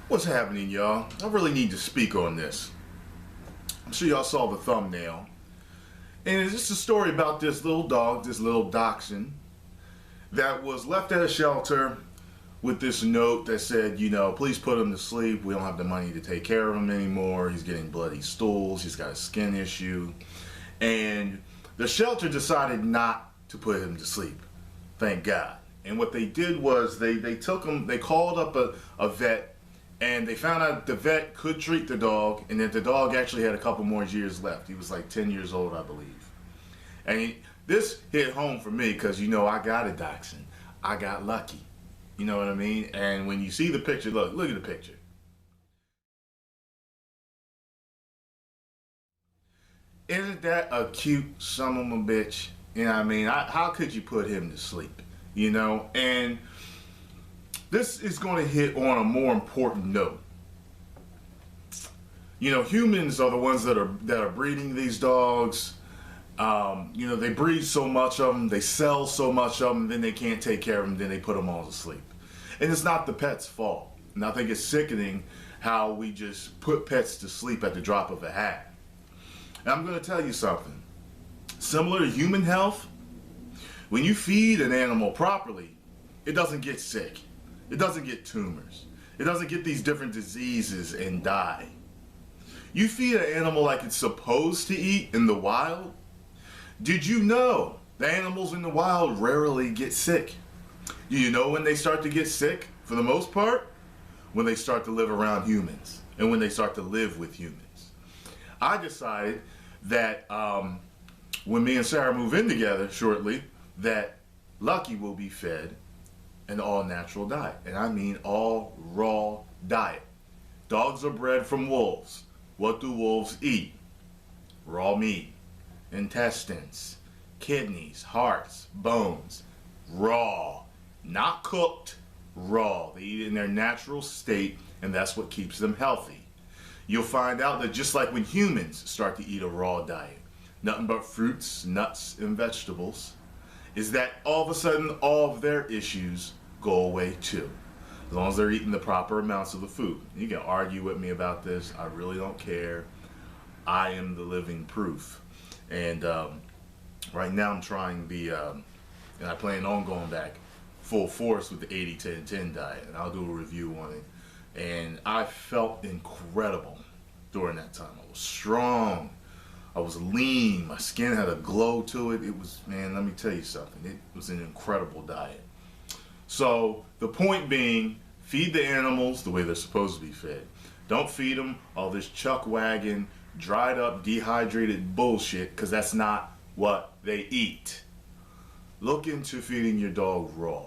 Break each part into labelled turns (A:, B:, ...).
A: What's happening, y'all? I really need to speak on this. I'm sure y'all saw the thumbnail. And it's just a story about this little dog, this little Dachshund, that was left at a shelter with this note that said, you know, please put him to sleep. We don't have the money to take care of him anymore. He's getting bloody stools. He's got a skin issue. And the shelter decided not to put him to sleep. Thank God. And what they did was they took him, they called up a vet, and they found out the vet could treat the dog, and that the dog actually had a couple more years left. He was like 10 years old, I believe. And this hit home for me because, you know, I got a Dachshund. I got lucky. You know what I mean? And when you see the picture, look at the picture. Isn't that a cute son of a bitch? You know what I mean? How could you put him to sleep? You know? And this is going to hit on a more important note. You know, humans are the ones that are breeding these dogs. You know, they breed so much of them, they sell so much of them, then they can't take care of them, then they put them all to sleep. And it's not the pet's fault. And I think it's sickening how we just put pets to sleep at the drop of a hat. And I'm going to tell you something. Similar to human health, when you feed an animal properly, it doesn't get sick. It doesn't get tumors. It doesn't get these different diseases and die. You feed an animal like it's supposed to eat in the wild. Did you know the animals in the wild rarely get sick? Do you know when they start to get sick, for the most part? When they start to live around humans and when they start to live with humans. I decided that when me and Sarah move in together shortly, that Lucky will be fed an all-natural diet. And I mean all raw diet. Dogs are bred from wolves. What do wolves eat? Raw meat, intestines, kidneys, hearts, bones. Raw. Not cooked, raw. They eat it in their natural state, and that's what keeps them healthy. You'll find out that just like when humans start to eat a raw diet, nothing but fruits, nuts, and vegetables, is that all of a sudden all of their issues go away too. As long as they're eating the proper amounts of the food. You can argue with me about this. I really don't care. I am the living proof. And right now I'm trying and I plan on going back full force with the 80-10-10 diet. And I'll do a review on it. And I felt incredible during that time. I was strong. I was lean. My skin had a glow to it. It was, man, let me tell you something. It was an incredible diet. So the point being, feed the animals the way they're supposed to be fed. Don't feed them all this chuck wagon, dried up, dehydrated bullshit, because that's not what they eat. Look into feeding your dog raw.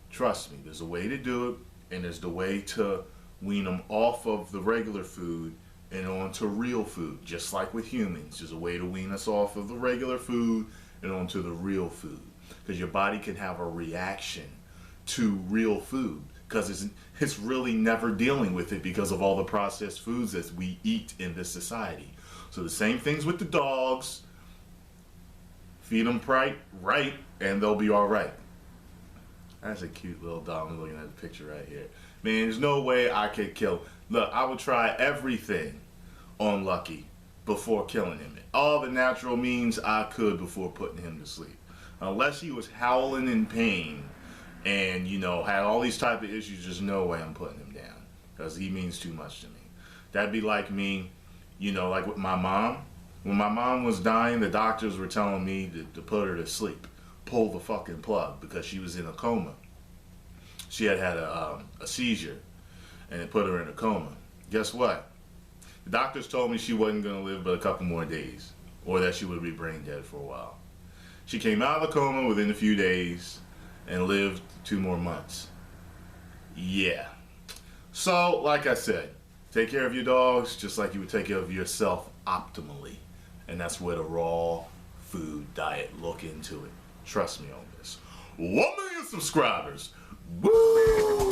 A: Trust me, there's a way to do it, and there's the way to wean them off of the regular food and onto real food. Just like with humans, there's a way to wean us off of the regular food and onto the real food. Because your body can have a reaction to real food, because it's really never dealing with it because of all the processed foods that we eat in this society. So the same things with the dogs. Feed them right, and they'll be all right. That's a cute little dog. I'm looking at the picture right here. Man, there's no way I could kill. Look, I would try everything on Lucky before killing him. All the natural means I could before putting him to sleep. Unless he was howling in pain and, you know, had all these type of issues, there's no way I'm putting him down, because he means too much to me. That'd be like me, you know, like with my mom. When my mom was dying, the doctors were telling me to put her to sleep, pull the fucking plug, because she was in a coma. She had a seizure, and it put her in a coma. Guess what? The doctors told me she wasn't going to live but a couple more days, or that she would be brain dead for a while. She came out of the coma within a few days and lived 2 more months. Yeah. So, like I said, take care of your dogs just like you would take care of yourself optimally. And that's where the raw food diet, look into it. Trust me on this. 1 million subscribers. Woo!